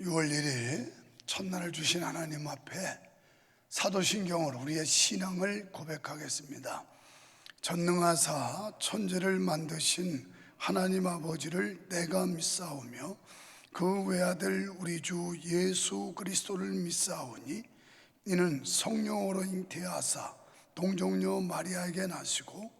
6월 1일 첫날을 주신 하나님 앞에 사도신경으로 우리의 신앙을 고백하겠습니다. 전능하사 천지를 만드신 하나님 아버지를 내가 믿사오며 그 외아들 우리 주 예수 그리스도를 믿사오니 이는 성령으로 잉태하사 동정녀 마리아에게 나시고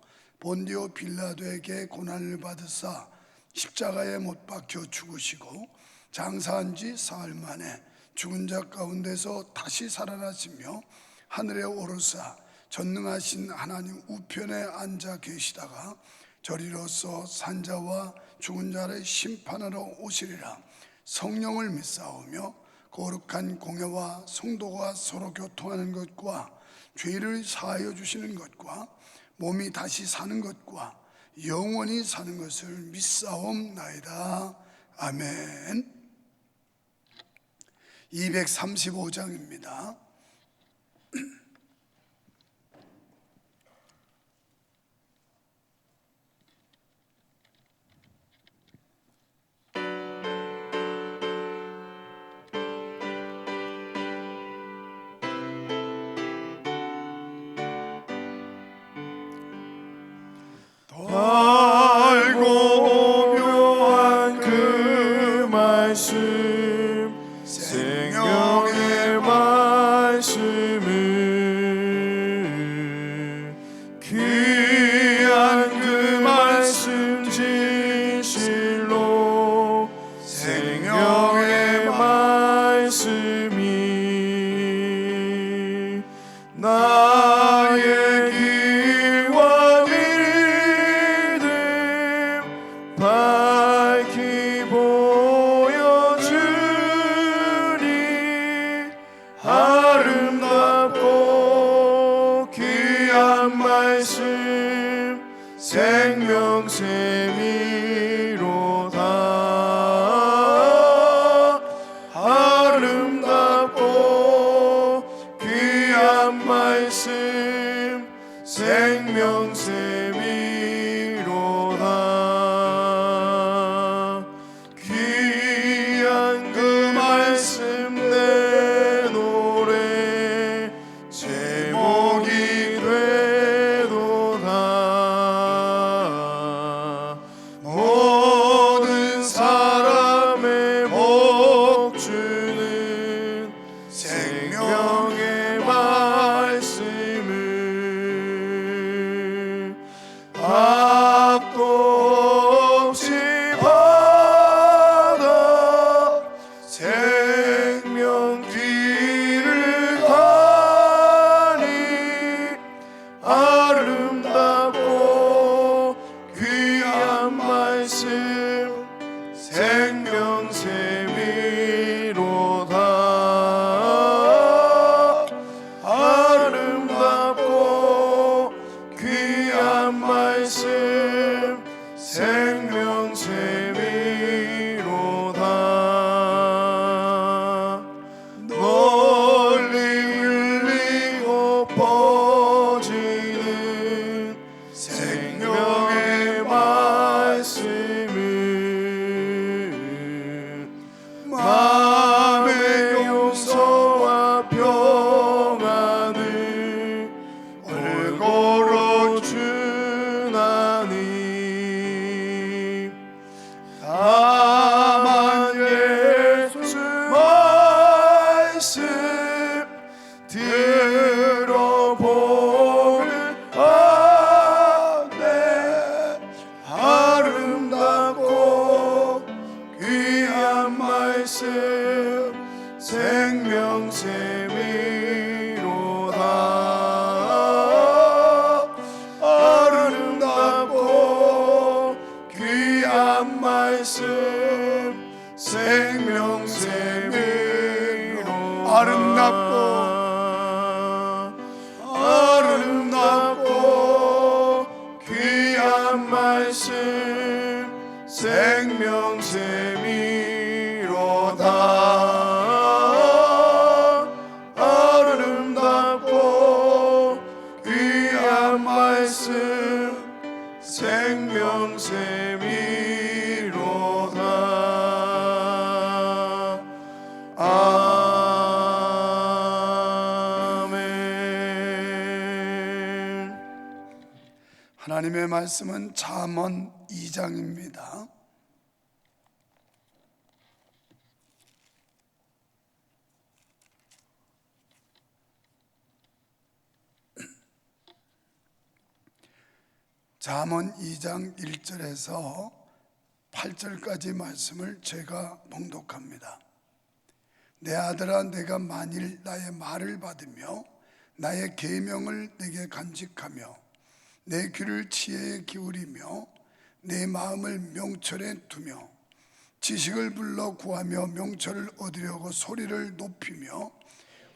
본디오 빌라도에게 고난을 받으사 십자가에 못 박혀 죽으시고 장사한 지 사흘 만에 죽은 자 가운데서 다시 살아나시며 하늘에 오르사 전능하신 하나님 우편에 앉아 계시다가 저리로서 산자와 죽은 자를 심판하러 오시리라. 성령을 믿사오며 거룩한 공회와 성도가 서로 교통하는 것과 죄를 사하여 주시는 것과 몸이 다시 사는 것과 영원히 사는 것을 믿사옵나이다. 아멘. 235장입니다. 달고 묘한 그 말씀, 생명의 말씀을, 귀한 그 말씀 진실로 생명의 말씀이 나의 길과 믿음 밝히 보여주니 아름답고 귀한 말씀 생명샘이로다. 아름답고 귀한 말씀 생명샘이로다. 귀한 그 말씀 내 노래 제목이 되도다. 모든 사람의 복주는 생명의 말씀을 앞도 없이 받아 생명 길을 가니 아름답고 귀한 말씀 생명샘이로다. 아름답고 귀한 말씀 생명샘이로다. 널리 흘리고 퍼지는 생명의 말씀은 마음의 용서와 평안을 골고루 주나니 다만 예수 말씀 들어보는 안에 아름답고 귀한 말씀 생명샘이로다. 아름답고 귀한 말씀 생명샘이로 아름답고 귀한 말씀 생명샘이로다. 아름답고 귀한 말씀 생명샘이로다. 하나님의 말씀은 잠언 2장입니다. 잠언 2장 1절에서 8절까지 말씀을 제가 봉독합니다. 내 아들아, 내가 만일 나의 말을 받으며 나의 계명을 내게 간직하며 내 귀를 지혜에 기울이며 내 마음을 명철에 두며 지식을 불러 구하며 명철을 얻으려고 소리를 높이며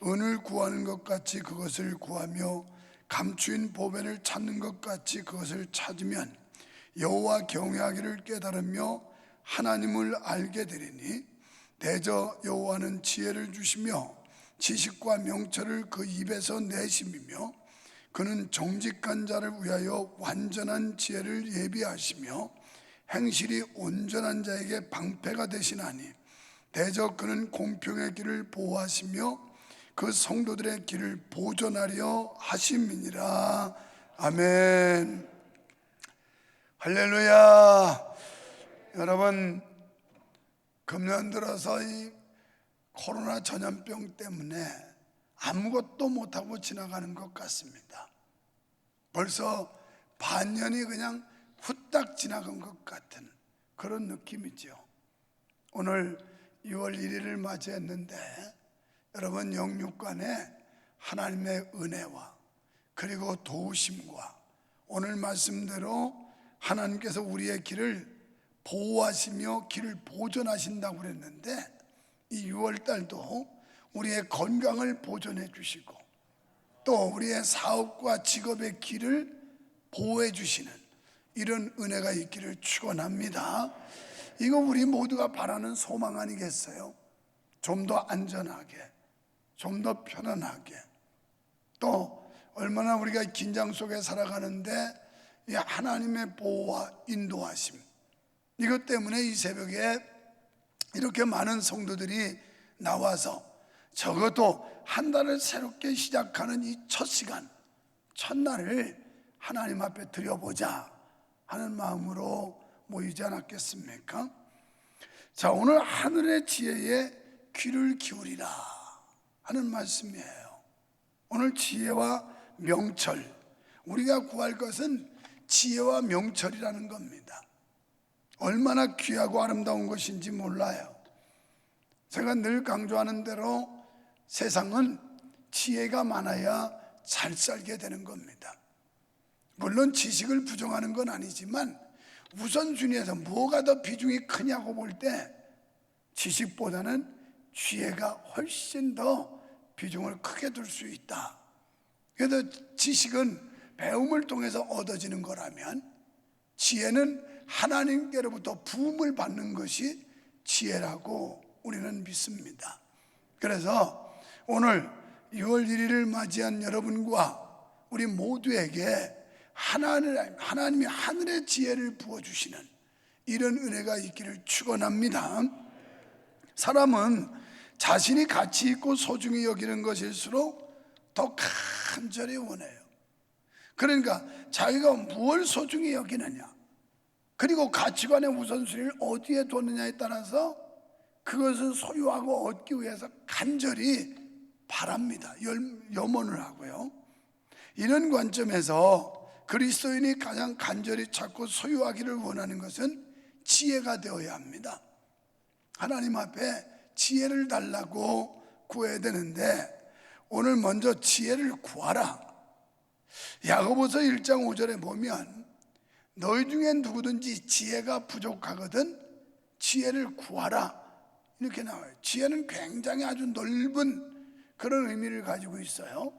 은을 구하는 것 같이 그것을 구하며 감추인 보배를 찾는 것 같이 그것을 찾으면 여호와 경외하기를 깨달으며 하나님을 알게 되리니 대저 여호와는 지혜를 주시며 지식과 명철을 그 입에서 내심이며 그는 정직한 자를 위하여 완전한 지혜를 예비하시며 행실이 온전한 자에게 방패가 되시나니 대저 그는 공평의 길을 보호하시며 그 성도들의 길을 보존하려 하심이니라. 아멘. 할렐루야. 여러분, 금년 들어서 이 코로나 전염병 때문에 아무것도 못하고 지나가는 것 같습니다. 벌써 반년이 그냥 후딱 지나간 것 같은 그런 느낌이죠. 오늘 6월 1일을 맞이했는데 여러분, 영육간에 하나님의 은혜와 그리고 도우심과 오늘 말씀대로 하나님께서 우리의 길을 보호하시며 길을 보존하신다고 그랬는데 이 6월 달도 우리의 건강을 보존해 주시고 또 우리의 사업과 직업의 길을 보호해 주시는 이런 은혜가 있기를 축원합니다. 이거 우리 모두가 바라는 소망 아니겠어요? 좀 더 안전하게, 좀 더 편안하게, 또 얼마나 우리가 긴장 속에 살아가는데 이 하나님의 보호와 인도하심, 이것 때문에 이 새벽에 이렇게 많은 성도들이 나와서 적어도 한 달을 새롭게 시작하는 이 첫 시간, 첫날을 하나님 앞에 드려보자 하는 마음으로 모이지 않았겠습니까? 자, 오늘 하늘의 지혜에 귀를 기울이라 하는 말씀이에요. 오늘 지혜와 명철, 우리가 구할 것은 지혜와 명철이라는 겁니다. 얼마나 귀하고 아름다운 것인지 몰라요. 제가 늘 강조하는 대로 세상은 지혜가 많아야 잘 살게 되는 겁니다. 물론 지식을 부정하는 건 아니지만 우선순위에서 뭐가 더 비중이 크냐고 볼 때 지식보다는 지혜가 훨씬 더 비중을 크게 둘 수 있다. 그래서 지식은 배움을 통해서 얻어지는 거라면 지혜는 하나님께로부터 부음을 받는 것이 지혜라고 우리는 믿습니다. 그래서 오늘 6월 1일을 맞이한 여러분과 우리 모두에게 하나님이 하늘의 지혜를 부어주시는 이런 은혜가 있기를 축원합니다. 사람은 자신이 가치 있고 소중히 여기는 것일수록 더 간절히 원해요. 그러니까 자기가 무엇을 소중히 여기느냐, 그리고 가치관의 우선순위를 어디에 두느냐에 따라서 그것을 소유하고 얻기 위해서 간절히 바랍니다. 염원을 하고요. 이런 관점에서 그리스도인이 가장 간절히 찾고 소유하기를 원하는 것은 지혜가 되어야 합니다. 하나님 앞에 지혜를 달라고 구해야 되는데 오늘 먼저 지혜를 구하라. 야고보서 1장 5절에 보면 너희 중에 누구든지 지혜가 부족하거든 지혜를 구하라 이렇게 나와요. 지혜는 굉장히 아주 넓은 그런 의미를 가지고 있어요.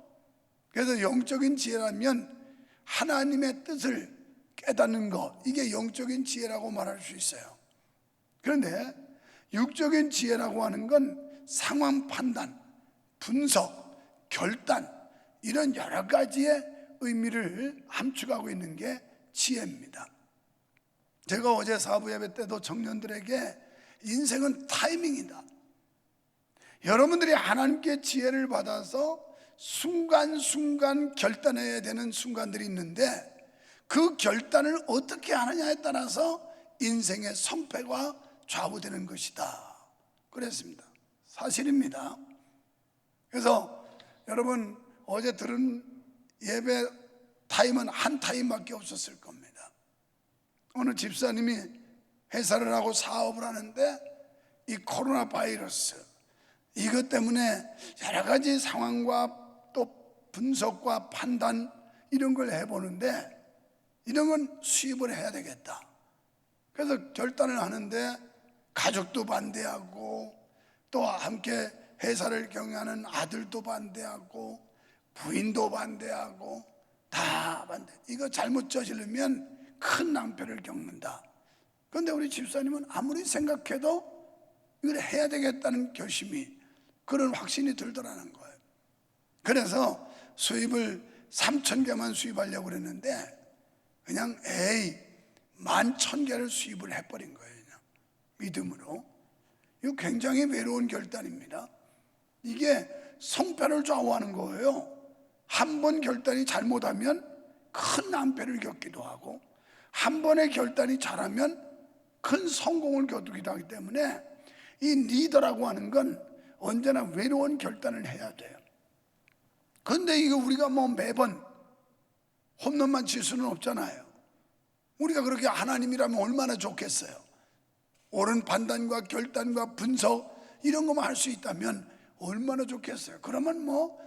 그래서 영적인 지혜라면 하나님의 뜻을 깨닫는 것, 이게 영적인 지혜라고 말할 수 있어요. 그런데 육적인 지혜라고 하는 건 상황 판단, 분석, 결단, 이런 여러 가지의 의미를 함축하고 있는 게 지혜입니다. 제가 어제 사부 예배 때도 청년들에게 인생은 타이밍이다. 여러분들이 하나님께 지혜를 받아서 순간순간 결단해야 되는 순간들이 있는데 그 결단을 어떻게 하느냐에 따라서 인생의 성패가 좌우되는 것이다 그랬습니다. 사실입니다. 그래서 여러분 어제 들은 예배 타임은 한 타임밖에 없었을 겁니다. 어느 집사님이 회사를 하고 사업을 하는데 이 코로나 바이러스 이것 때문에 여러 가지 상황과 또 분석과 판단 이런 걸 해보는데 이런 건 수입을 해야 되겠다. 그래서 결단을 하는데 가족도 반대하고 또 함께 회사를 경영하는 아들도 반대하고 부인도 반대하고 다 반대. 이거 잘못 저지르면 큰 낭패를 겪는다. 그런데 우리 집사님은 아무리 생각해도 이걸 해야 되겠다는 결심이 그런 확신이 들더라는 거예요. 그래서 수입을 3,000개만 수입하려고 그랬는데 그냥 11,000개를 수입을 해버린 거예요. 그냥 믿음으로. 이거 굉장히 외로운 결단입니다. 이게 성패를 좌우하는 거예요. 한 번 결단이 잘못하면 큰 낭패를 겪기도 하고 한 번의 결단이 잘하면 큰 성공을 거두기도 하기 때문에 이 리더라고 하는 건 언제나 외로운 결단을 해야 돼요. 그런데 이거 우리가 뭐 매번 홈런만 칠 수는 없잖아요. 우리가 그렇게 하나님이라면 얼마나 좋겠어요. 옳은 판단과 결단과 분석 이런 것만 할 수 있다면 얼마나 좋겠어요. 그러면 뭐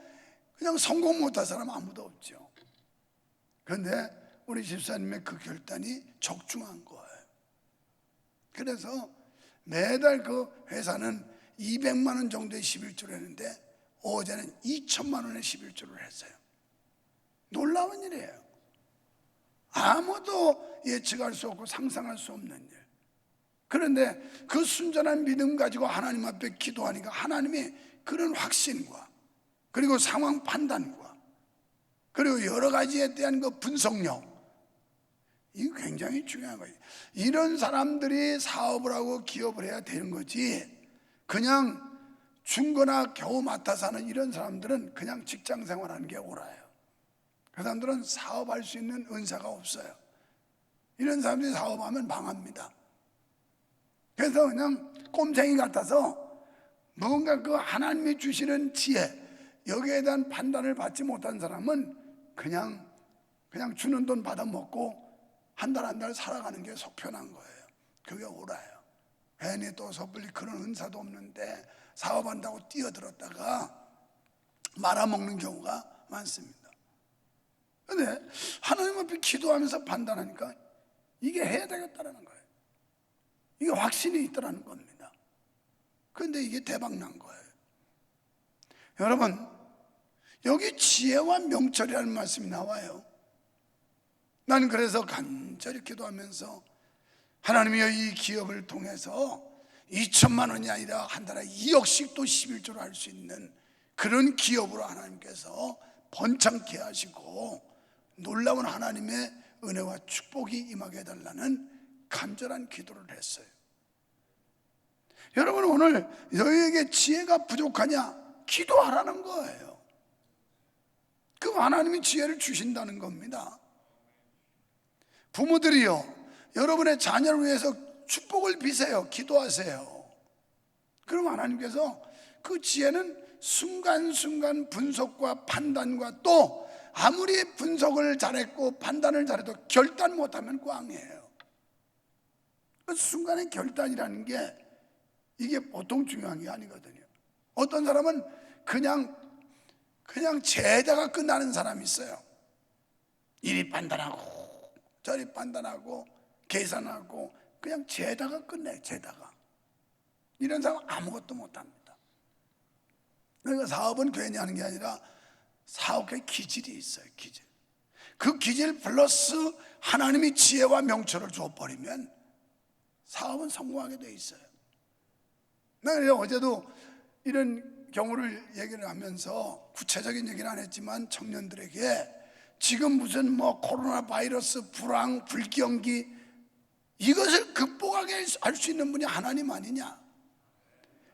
그냥 성공 못할 사람 아무도 없죠. 그런데 우리 집사님의 그 결단이 적중한 거예요. 그래서 매달 그 회사는 200만 원 정도의 11조를 했는데 어제는 2천만 원의 11조를 했어요. 놀라운 일이에요. 아무도 예측할 수 없고 상상할 수 없는 일. 그런데 그 순전한 믿음 가지고 하나님 앞에 기도하니까 하나님이 그런 확신과 그리고 상황 판단과 그리고 여러 가지에 대한 그 분석력, 이거 굉장히 중요한 거예요. 이런 사람들이 사업을 하고 기업을 해야 되는 거지, 그냥 중거나 겨우 맡아서 하는 이런 사람들은 그냥 직장 생활하는 게 옳아요. 그 사람들은 사업할 수 있는 은사가 없어요. 이런 사람들이 사업하면 망합니다. 그래서 그냥 꼼쟁이 같아서 뭔가 그 하나님이 주시는 지혜, 여기에 대한 판단을 받지 못한 사람은 그냥 주는 돈 받아먹고 한 달 한 달 살아가는 게 속편한 거예요. 그게 옳아요. 괜히 또 섣불리 그런 은사도 없는데 사업한다고 뛰어들었다가 말아먹는 경우가 많습니다. 그런데 하나님 앞에 기도하면서 판단하니까 이게 해야 되겠다는 거예요. 이게 확신이 있더라는 겁니다. 그런데 이게 대박 난 거예요. 여러분, 여기 지혜와 명철이라는 말씀이 나와요. 나는 그래서 간절히 기도하면서 하나님이여, 이 기업을 통해서 2천만 원이 아니라 한 달에 2억씩도 11조로 할 수 있는 그런 기업으로 하나님께서 번창케 하시고 놀라운 하나님의 은혜와 축복이 임하게 해달라는 간절한 기도를 했어요. 여러분, 오늘 너희에게 지혜가 부족하냐? 기도하라는 거예요. 그 하나님이 지혜를 주신다는 겁니다. 부모들이요, 여러분의 자녀를 위해서 축복을 비세요. 기도하세요. 그럼 하나님께서 그 지혜는 순간순간 분석과 판단과 또 아무리 분석을 잘했고 판단을 잘해도 결단 못하면 꽝이에요. 그 순간의 결단이라는 게 이게 보통 중요한 게 아니거든요. 어떤 사람은 그냥 재다가 끝나는 사람이 있어요. 이리 판단하고 저리 판단하고 계산하고 그냥 재다가 끝내. 재다가 이런 사람 아무것도 못합니다. 그러니까 사업은 괜히 하는 게 아니라 사업의 기질이 있어요. 기질. 그 기질 플러스 하나님이 지혜와 명철을 줘버리면 사업은 성공하게 돼 있어요. 내가 어제도 이런 경우를 얘기를 하면서 구체적인 얘기는 안 했지만 청년들에게 지금 무슨 뭐 코로나 바이러스, 불황, 불경기 이것을 극복하게 할 수 있는 분이 하나님 아니냐?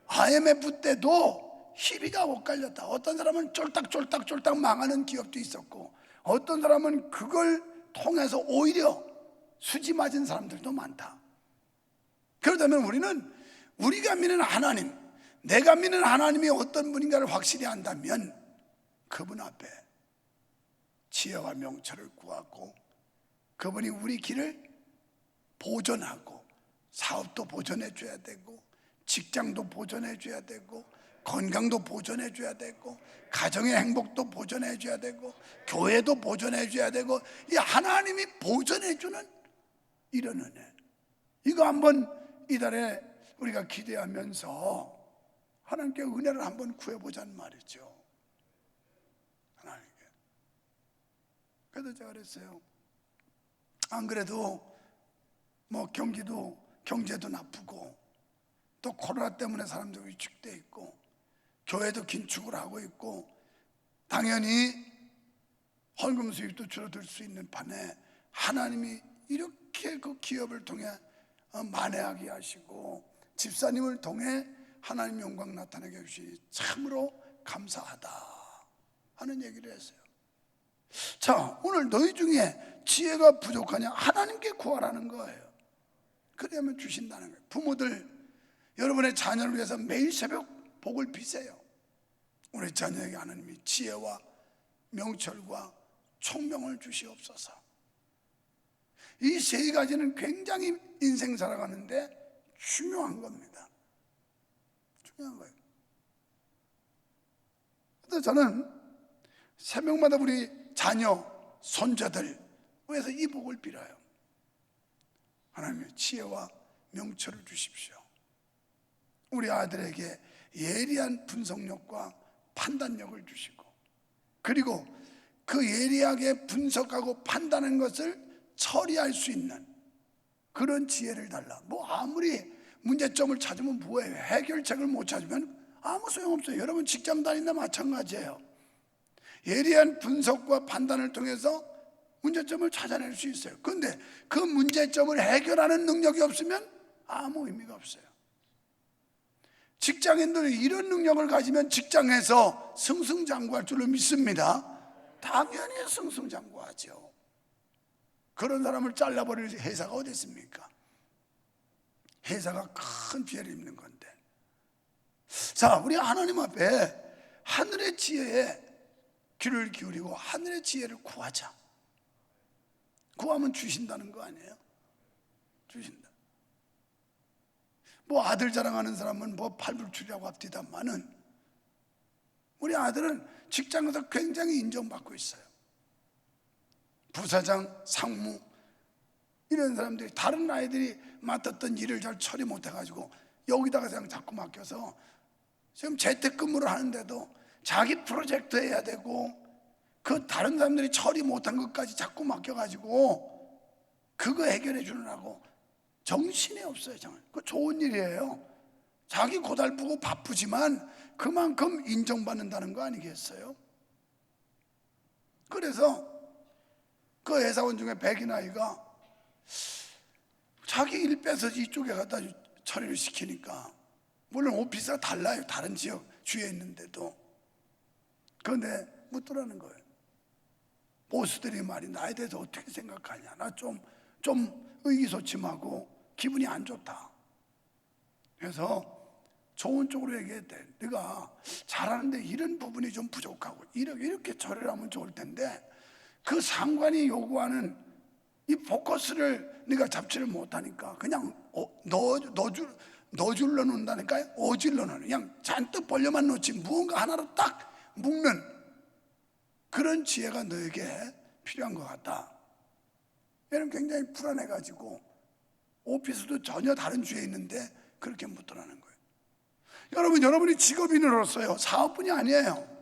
IMF 때도 희비가 엇갈렸다. 어떤 사람은 쫄딱 망하는 기업도 있었고 어떤 사람은 그걸 통해서 오히려 수지 맞은 사람들도 많다. 그렇다면 우리는 우리가 믿는 하나님, 내가 믿는 하나님이 어떤 분인가를 확실히 안다면 그분 앞에 지혜와 명철을 구하고 그분이 우리 길을 보존하고 사업도 보존해 줘야 되고 직장도 보존해 줘야 되고 건강도 보존해 줘야 되고 가정의 행복도 보존해 줘야 되고 교회도 보존해 줘야 되고 이 하나님이 보존해 주는 이런 은혜, 이거 한번 이달에 우리가 기대하면서 하나님께 은혜를 한번 구해보자는 말이죠. 하나님께. 그래서 제가 그랬어요. 안 그래도 뭐 경제도 나쁘고 또 코로나 때문에 사람들 위축돼 있고 교회도 긴축을 하고 있고 당연히 헌금 수입도 줄어들 수 있는 판에 하나님이 이렇게 그 기업을 통해 만회하게 하시고 집사님을 통해 하나님 영광 나타나게 해주시니 참으로 감사하다 하는 얘기를 했어요. 자, 오늘 너희 중에 지혜가 부족하냐? 하나님께 구하라는 거예요. 그러면 주신다는 거예요. 부모들, 여러분의 자녀를 위해서 매일 새벽 복을 비세요. 우리 자녀에게 하나님이 지혜와 명철과 총명을 주시옵소서. 이 세 가지는 굉장히 인생 살아가는데 중요한 겁니다. 중요한 거예요. 그래서 저는 새벽마다 우리 자녀, 손자들 위해서 이 복을 빌어요. 하나님의 지혜와 명철을 주십시오. 우리 아들에게 예리한 분석력과 판단력을 주시고 그리고 그 예리하게 분석하고 판단하는 것을 처리할 수 있는 그런 지혜를 달라. 뭐 아무리 문제점을 찾으면 뭐예요? 해결책을 못 찾으면 아무 소용없어요. 여러분 직장 다닌다 마찬가지예요. 예리한 분석과 판단을 통해서 문제점을 찾아낼 수 있어요. 그런데 그 문제점을 해결하는 능력이 없으면 아무 의미가 없어요. 직장인들이 이런 능력을 가지면 직장에서 승승장구할 줄로 믿습니다. 당연히 승승장구하죠. 그런 사람을 잘라버릴 회사가 어디 있습니까? 회사가 큰 피해를 입는 건데. 자, 우리 하나님 앞에 하늘의 지혜에 귀를 기울이고 하늘의 지혜를 구하자. 구하면 주신다는 거 아니에요? 주신다. 뭐 아들 자랑하는 사람은 뭐 팔불출이라고 합디다마는 우리 아들은 직장에서 굉장히 인정받고 있어요. 부사장, 상무 이런 사람들이 다른 아이들이 맡았던 일을 잘 처리 못해가지고 여기다가 그냥 자꾸 맡겨서 지금 재택근무를 하는데도 자기 프로젝트 해야 되고 그 다른 사람들이 처리 못한 것까지 자꾸 맡겨가지고 그거 해결해 주느라고 정신이 없어요. 정말. 그거 좋은 일이에요. 자기 고달프고 바쁘지만 그만큼 인정받는다는 거 아니겠어요? 그래서 그 회사원 중에 백인 아이가 자기 일 빼서 이쪽에 갖다 처리를 시키니까 물론 오피스가 달라요. 다른 지역 주에 있는데도. 그런데 묻더라는 거예요. 보스들이 말이 나에 대해서 어떻게 생각하냐. 나 좀 의기소침하고 기분이 안 좋다. 그래서 좋은 쪽으로 얘기했대. 네가 잘하는데 이런 부분이 좀 부족하고 이렇게 처리를 하면 좋을 텐데 그 상관이 요구하는 이 포커스를 네가 잡지를 못하니까 그냥 너줄러 놓는다니까요. 어질러 놓는, 그냥 잔뜩 벌려만 놓지 무언가 하나로 딱 묶는 그런 지혜가 너에게 필요한 것 같다. 얘는 굉장히 불안해가지고 오피스도 전혀 다른 주에 있는데 그렇게 묻더라는 거예요. 여러분이 직업인으로서요, 사업뿐이 아니에요.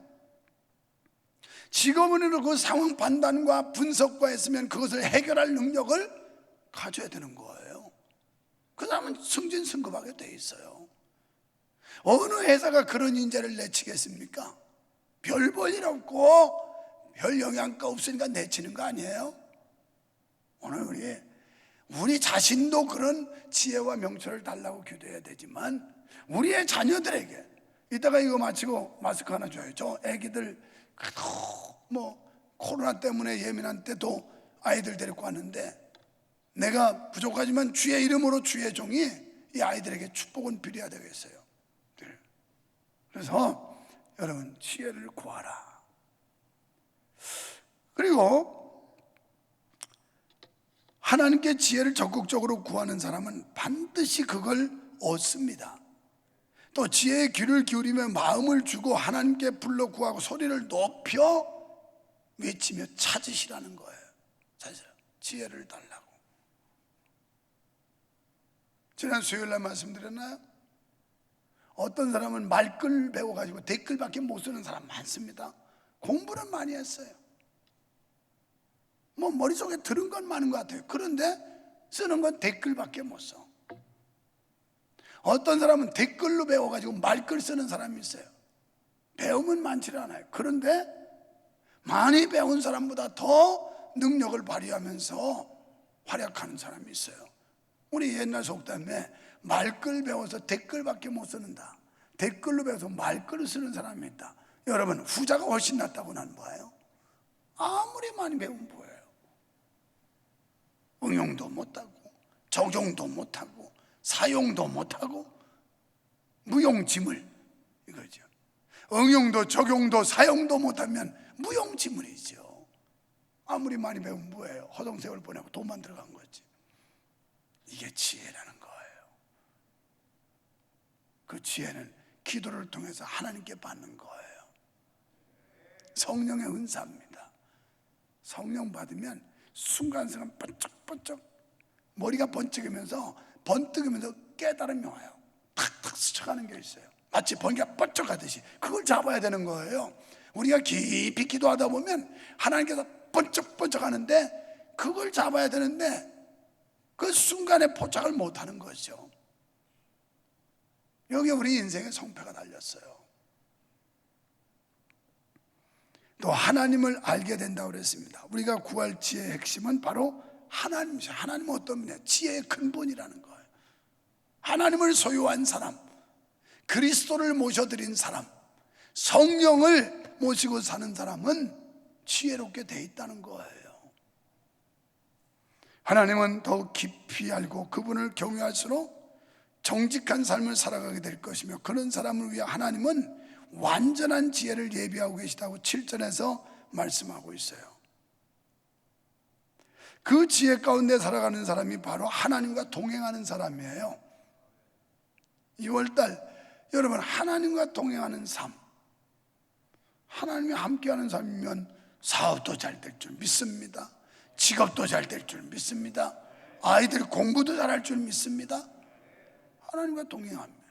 직업인으로 그 상황 판단과 분석과 했으면 그것을 해결할 능력을 가져야 되는 거예요. 그 사람은 승진승급하게 돼 있어요. 어느 회사가 그런 인재를 내치겠습니까? 별 볼 일 없고 별 영향가 없으니까 내치는 거 아니에요? 오늘 우리 자신도 그런 지혜와 명철을 달라고 기도해야 되지만 우리의 자녀들에게, 이따가 이거 마치고 마스크 하나 줘요. 저 애기들 뭐 코로나 때문에 예민한 때도 아이들 데리고 왔는데 내가 부족하지만 주의 이름으로 주의 종이 이 아이들에게 축복은 빌어야 되겠어요. 그래서 여러분 지혜를 구하라. 그리고 하나님께 지혜를 적극적으로 구하는 사람은 반드시 그걸 얻습니다. 또 지혜의 귀를 기울이며 마음을 주고 하나님께 불러 구하고 소리를 높여 외치며 찾으시라는 거예요. 찾으라. 지혜를 달라고. 지난 수요일날 말씀드렸나요? 어떤 사람은 말글 배워가지고 댓글밖에 못 쓰는 사람 많습니다. 공부는 많이 했어요. 뭐 머릿속에 들은 건 많은 것 같아요. 그런데 쓰는 건 댓글밖에 못 써. 어떤 사람은 댓글로 배워가지고 말글 쓰는 사람이 있어요. 배움은 많지 않아요. 그런데 많이 배운 사람보다 더 능력을 발휘하면서 활약하는 사람이 있어요. 우리 옛날 속담에 말글 배워서 댓글밖에 못 쓰는다. 댓글로 배워서 말글을 쓰는 사람이 있다. 여러분 후자가 훨씬 낫다고 난 뭐예요? 아무리 많이 배우면 뭐예요? 응용도 못하고 적용도 못하고 사용도 못하고 무용지물 이거죠. 응용도 적용도 사용도 못하면 무용지물이죠. 아무리 많이 배우면 뭐예요? 허송세월 보내고 돈만 들어간 거지. 이게 지혜라는 거예요. 그 지혜는 기도를 통해서 하나님께 받는 거예요. 성령의 은사입니다. 성령 받으면 순간순간 번쩍번쩍 머리가 번쩍이면서 깨달음이 와요. 탁탁 스쳐가는 게 있어요. 마치 번개가 번쩍하듯이 그걸 잡아야 되는 거예요. 우리가 깊이 기도하다 보면 하나님께서 번쩍번쩍 하는데 그걸 잡아야 되는데 그 순간에 포착을 못하는 거죠. 여기 우리 인생의 성패가 달렸어요. 또 하나님을 알게 된다고 그랬습니다. 우리가 구할 지혜의 핵심은 바로 하나님이죠. 하나님은 어떤 분이냐? 지혜의 근본이라는 거예요. 하나님을 소유한 사람, 그리스도를 모셔드린 사람, 성령을 모시고 사는 사람은 지혜롭게 돼 있다는 거예요. 하나님은 더욱 깊이 알고 그분을 경외할수록 정직한 삶을 살아가게 될 것이며 그런 사람을 위해 하나님은 완전한 지혜를 예비하고 계시다고 7절에서 말씀하고 있어요. 그 지혜 가운데 살아가는 사람이 바로 하나님과 동행하는 사람이에요. 2월달 여러분 하나님과 동행하는 삶, 하나님이 함께하는 삶이면 사업도 잘 될 줄 믿습니다. 직업도 잘 될 줄 믿습니다. 아이들 공부도 잘할 줄 믿습니다. 하나님과 동행합니다.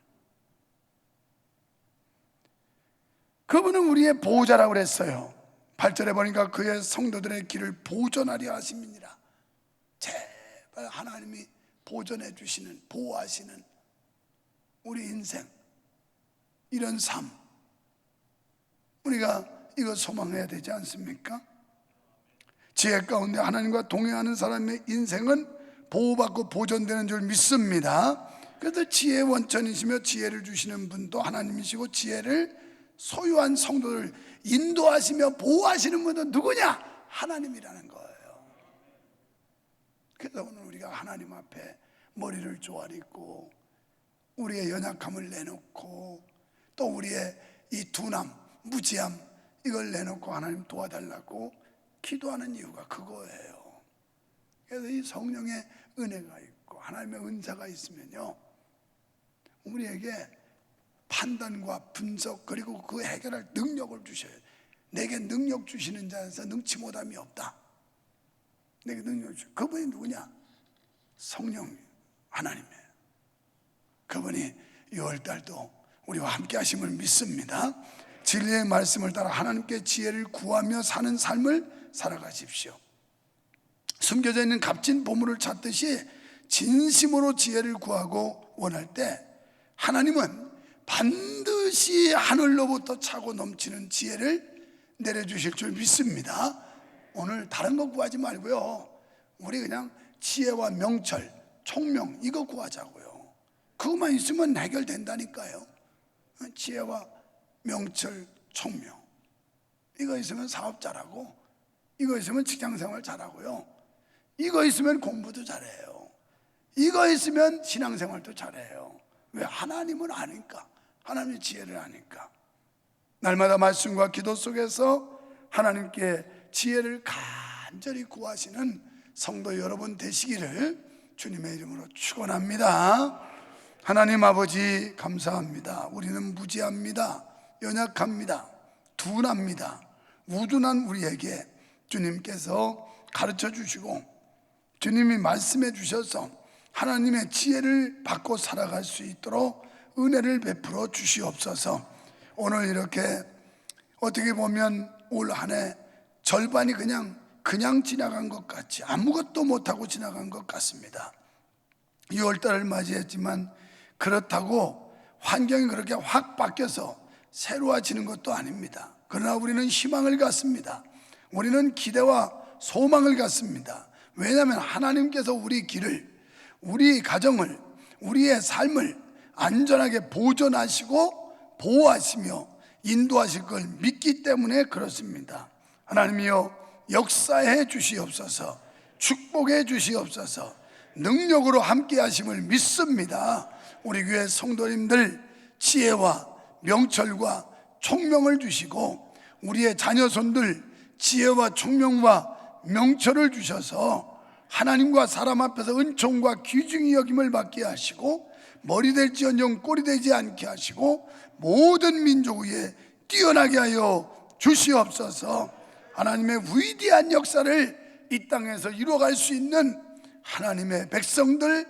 그분은 우리의 보호자라고 그랬어요. 8절에 보니까 그의 성도들의 길을 보존하려 하심이니라. 제발 하나님이 보존해 주시는, 보호하시는 우리 인생, 이런 삶, 우리가 이거 소망해야 되지 않습니까? 지혜 가운데 하나님과 동행하는 사람의 인생은 보호받고 보존되는 줄 믿습니다. 그래서 지혜의 원천이시며 지혜를 주시는 분도 하나님이시고 지혜를 소유한 성도를 인도하시며 보호하시는 분은 누구냐? 하나님이라는 거예요. 그래서 오늘 우리가 하나님 앞에 머리를 조아리고 우리의 연약함을 내놓고 또 우리의 이 둔함, 무지함 이걸 내놓고 하나님 도와달라고 기도하는 이유가 그거예요. 그래서 이 성령의 은혜가 있고 하나님의 은사가 있으면요 우리에게 판단과 분석 그리고 그 해결할 능력을 주셔요. 내게 능력 주시는 자에서 능치 못함이 없다. 내게 능력 주셔요. 그분이 누구냐? 성령 하나님이에요. 그분이 6월달도 우리와 함께 하심을 믿습니다. 진리의 말씀을 따라 하나님께 지혜를 구하며 사는 삶을 살아가십시오. 숨겨져 있는 값진 보물을 찾듯이 진심으로 지혜를 구하고 원할 때 하나님은 반드시 하늘로부터 차고 넘치는 지혜를 내려주실 줄 믿습니다. 오늘 다른 거 구하지 말고요 우리 그냥 지혜와 명철, 총명 이거 구하자고요. 그것만 있으면 해결된다니까요. 지혜와 명철, 총명 이거 있으면 사업 잘하고 이거 있으면 직장생활 잘하고요 이거 있으면 공부도 잘해요. 이거 있으면 신앙생활도 잘해요. 왜? 하나님은 아니까. 하나님의 지혜를 아니까. 날마다 말씀과 기도 속에서 하나님께 지혜를 간절히 구하시는 성도 여러분 되시기를 주님의 이름으로 축원합니다. 하나님 아버지 감사합니다. 우리는 무지합니다. 연약합니다. 둔합니다. 우둔한 우리에게 주님께서 가르쳐 주시고 주님이 말씀해 주셔서 하나님의 지혜를 받고 살아갈 수 있도록 은혜를 베풀어 주시옵소서. 오늘 이렇게 어떻게 보면 올 한 해 절반이 그냥 지나간 것 같이 아무것도 못하고 지나간 것 같습니다. 6월달을 맞이했지만 그렇다고 환경이 그렇게 확 바뀌어서 새로워지는 것도 아닙니다. 그러나 우리는 희망을 갖습니다. 우리는 기대와 소망을 갖습니다. 왜냐하면 하나님께서 우리 길을, 우리 가정을, 우리의 삶을 안전하게 보존하시고 보호하시며 인도하실 걸 믿기 때문에 그렇습니다. 하나님이여 역사해 주시옵소서. 축복해 주시옵소서. 능력으로 함께 하심을 믿습니다. 우리 교회 성도님들 지혜와 명철과 총명을 주시고 우리의 자녀손들 지혜와 총명과 명철을 주셔서 하나님과 사람 앞에서 은총과 귀중히 여김을 받게 하시고 머리 될지언정 꼬리 되지 않게 하시고 모든 민족 위에 뛰어나게 하여 주시옵소서. 하나님의 위대한 역사를 이 땅에서 이루어갈 수 있는 하나님의 백성들,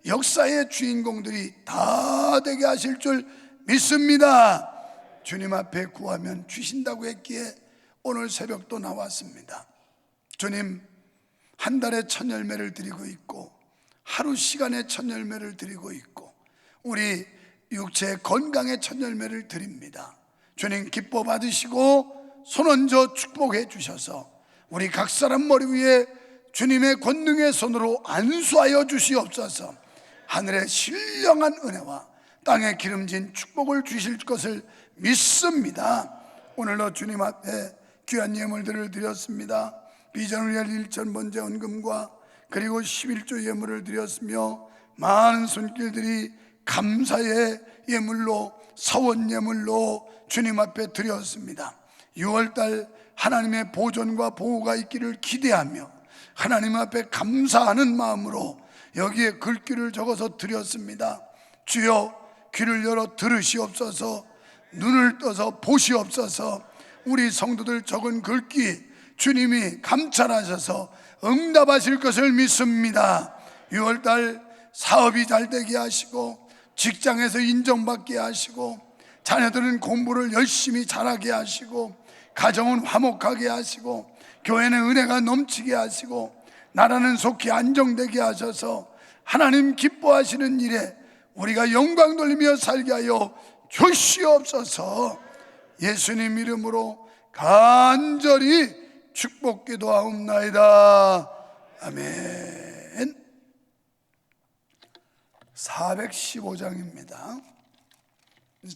역사의 주인공들이 다 되게 하실 줄 믿습니다. 주님 앞에 구하면 주신다고 했기에 오늘 새벽도 나왔습니다. 주님, 한 달에 1000열매를 드리고 있고 하루 시간에 1000열매를 드리고 있고 우리 육체 건강에 1000열매를 드립니다. 주님 기뻐 받으시고 손 얹어 축복해 주셔서 우리 각 사람 머리 위에 주님의 권능의 손으로 안수하여 주시옵소서. 하늘의 신령한 은혜와 땅에 기름진 축복을 주실 것을 믿습니다. 오늘도 주님 앞에 귀한 예물들을 드렸습니다. 비전을 위한 일천번제 헌금과 그리고 11조 예물을 드렸으며 많은 손길들이 감사의 예물로 서원 예물로 주님 앞에 드렸습니다. 6월달 하나님의 보존과 보호가 있기를 기대하며 하나님 앞에 감사하는 마음으로 여기에 글귀를 적어서 드렸습니다. 주여 귀를 열어 들으시옵소서. 눈을 떠서 보시옵소서. 우리 성도들 적은 글귀 주님이 감찰하셔서 응답하실 것을 믿습니다. 6월달 사업이 잘 되게 하시고 직장에서 인정받게 하시고 자녀들은 공부를 열심히 잘하게 하시고 가정은 화목하게 하시고 교회는 은혜가 넘치게 하시고 나라는 속히 안정되게 하셔서 하나님 기뻐하시는 일에 우리가 영광 돌리며 살게 하여 주시옵소서. 예수님 이름으로 간절히 축복 기도하옵나이다. 아멘. 415장입니다.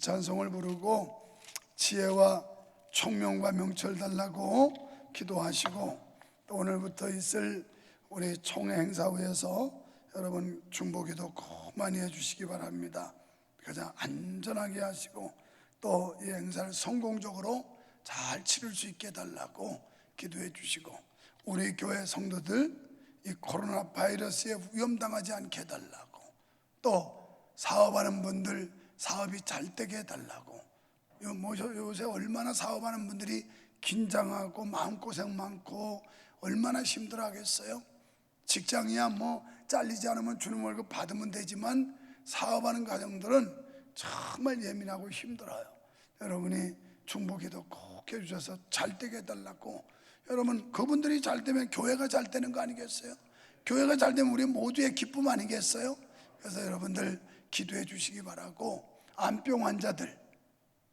찬송을 부르고 지혜와 총명과 명철 달라고 기도하시고 또 오늘부터 있을 우리 총회 행사회에서 여러분 중보기도 꼭 많이 해주시기 바랍니다. 가장 안전하게 하시고 또 이 행사를 성공적으로 잘 치를 수 있게 해달라고 기도해 주시고 우리 교회 성도들 이 코로나 바이러스에 위험당하지 않게 해달라고 또 사업하는 분들 사업이 잘 되게 해달라고. 요새 얼마나 사업하는 분들이 긴장하고 마음고생 많고 얼마나 힘들어하겠어요. 직장이야 뭐 잘리지 않으면 주는 월급 받으면 되지만 사업하는 가정들은 정말 예민하고 힘들어요. 여러분이 중보기도 꼭 해주셔서 잘 되게 해달라고. 여러분 그분들이 잘 되면 교회가 잘 되는 거 아니겠어요? 교회가 잘 되면 우리 모두의 기쁨 아니겠어요? 그래서 여러분들 기도해 주시기 바라고 암병 환자들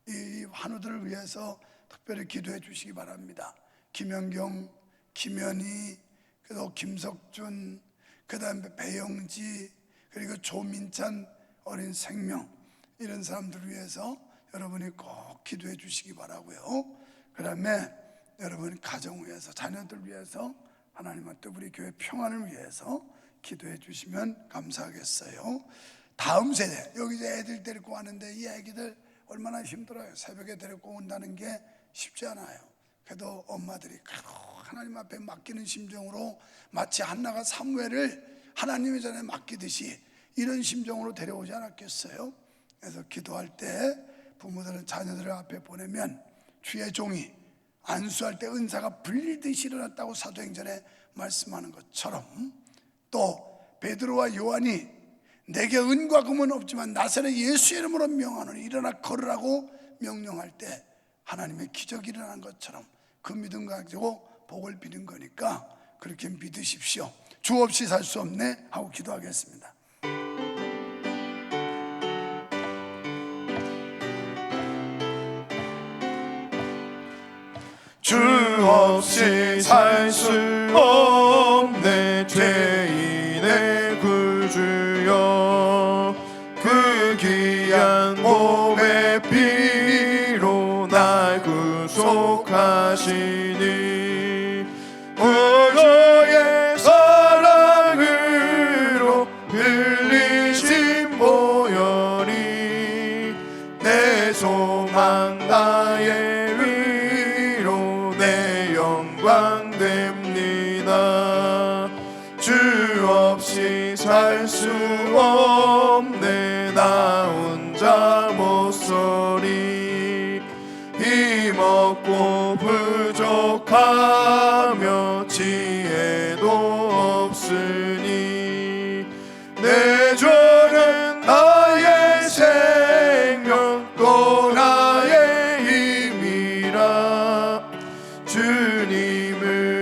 이 환우들을 위해서 특별히 기도해 주시기 바랍니다. 김연경, 김연희, 그리고 김석준, 그 다음에 배영지, 그리고 조민찬 어린 생명 이런 사람들을 위해서 여러분이 꼭 기도해 주시기 바라고요. 그 다음에 여러분 가정 위해서 자녀들 위해서 하나님한테 우리 교회 평안을 위해서 기도해 주시면 감사하겠어요. 다음 세대, 여기 이제 애들 데리고 왔는데 이 애기들 얼마나 힘들어요. 새벽에 데리고 온다는 게 쉽지 않아요. 그래도 엄마들이 하나님 앞에 맡기는 심정으로 마치 한나가 사무엘을 하나님의 전에 맡기듯이 이런 심정으로 데려오지 않았겠어요? 그래서 기도할 때 부모들은 자녀들을 앞에 보내면 주의 종이 안수할 때 은사가 불리듯이 일어났다고 사도행전에 말씀하는 것처럼, 또 베드로와 요한이 내게 은과 금은 없지만 나사렛 예수의 이름으로 명하노니 일어나 걸으라고 명령할 때 하나님의 기적이 일어난 것처럼 그 믿음 가지고 복을 비는 거니까 그렇게 믿으십시오. 주 없이 살 수 없네 하고 기도하겠습니다. 주 없이 살 수 없네 죄인의 구주여 그 귀한 몸의 피로 날 구속하시니 우주의 사랑으로 흘리신 보혈이 내 소망 나의 됩니다. 주 없이 살 수 없네 나 혼자 못서리 힘없고 부족하며 지혜도 없으니 내 죄는 나의 생명 또 나의 힘이라 주님을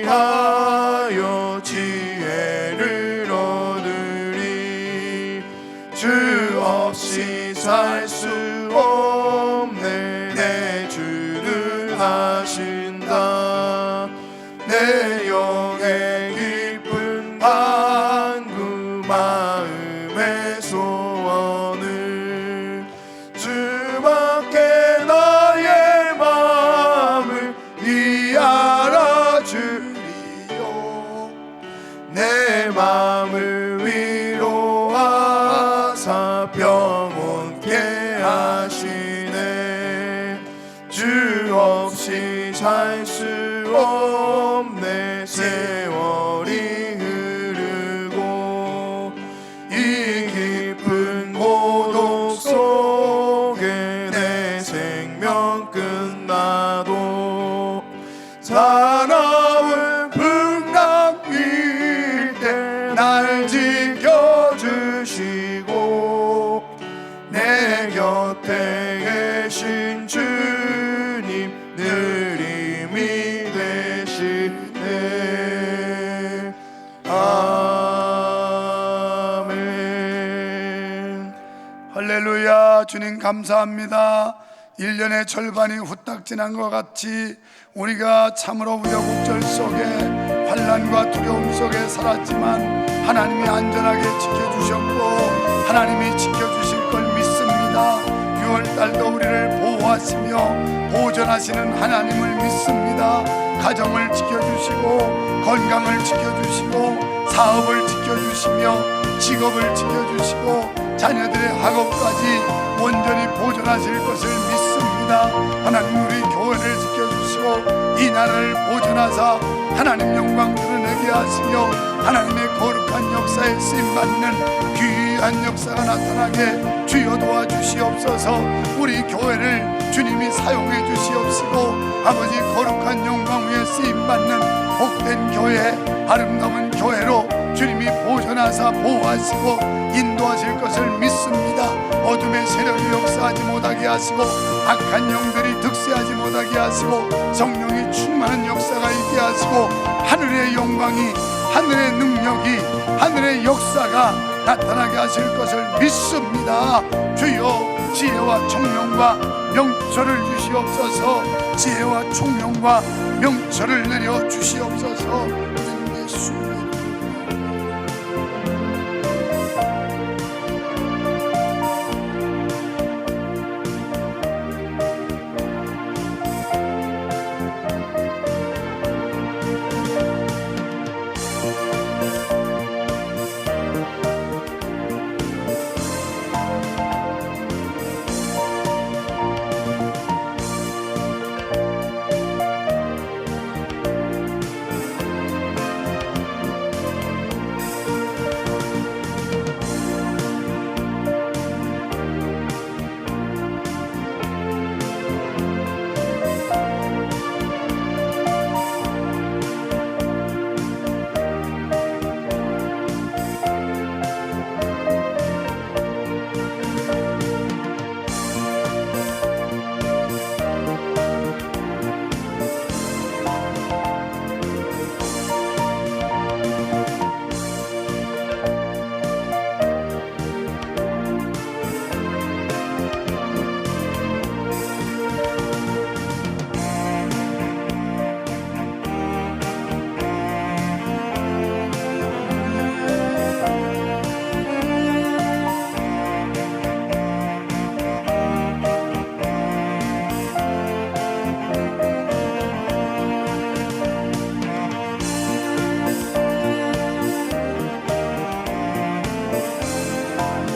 의지하여 지혜를 얻으리 주 없이 살 수 없네 내 주는 하신다 내 영의 깊은 간구 마음의 소원을 주밖에 나의 마음을 알아주리요 내 마음을 위로하사 평온케 하시네 주 없이 살 수 없네 세월이 흐르고 이 깊은 고독 속에 내 생명 끝나도 사나운 풍랑일 때 날 지켜주시고 내 곁에 계신 주님 늘 힘이 되시네 아멘. 할렐루야. 주님 감사합니다. 1년의 절반이 후딱 지난 것 같이 우리가 참으로 우여곡절 속에 환난과 두려움 속에 살았지만 하나님이 안전하게 지켜주셨고 하나님이 지켜주실 걸 믿습니다. 6월달도 우리를 보호하시며 보존하시는 하나님을 믿습니다. 가정을 지켜주시고 건강을 지켜주시고 사업을 지켜주시며 직업을 지켜주시고 자녀들의 학업까지 온전히 보존하실 것을 믿습니다. 하나님 우리 교회를 지켜주시고 이 나라를 보존하사 하나님 영광 드러내게 하시며 하나님의 거룩한 역사에 쓰임받는 귀한 역사가 나타나게 주여 도와주시옵소서. 우리 교회를 주님이 사용해 주시옵시고 아버지 거룩한 영광 위에 쓰임받는 복된 교회 아름다운 교회로 주님이 보존하사 보호하시고 인도하실 것을 믿습니다. 어둠의 세력이 역사하지 못하게 하시고 악한 영들이 득세하지 못하게 하시고 성령이 충만한 역사가 있게 하시고 하늘의 영광이 하늘의 능력이 하늘의 역사가 나타나게 하실 것을 믿습니다. 주여 지혜와 총명과 명철을 주시옵소서. 지혜와 총명과 명철을 내려 주시옵소서. 예수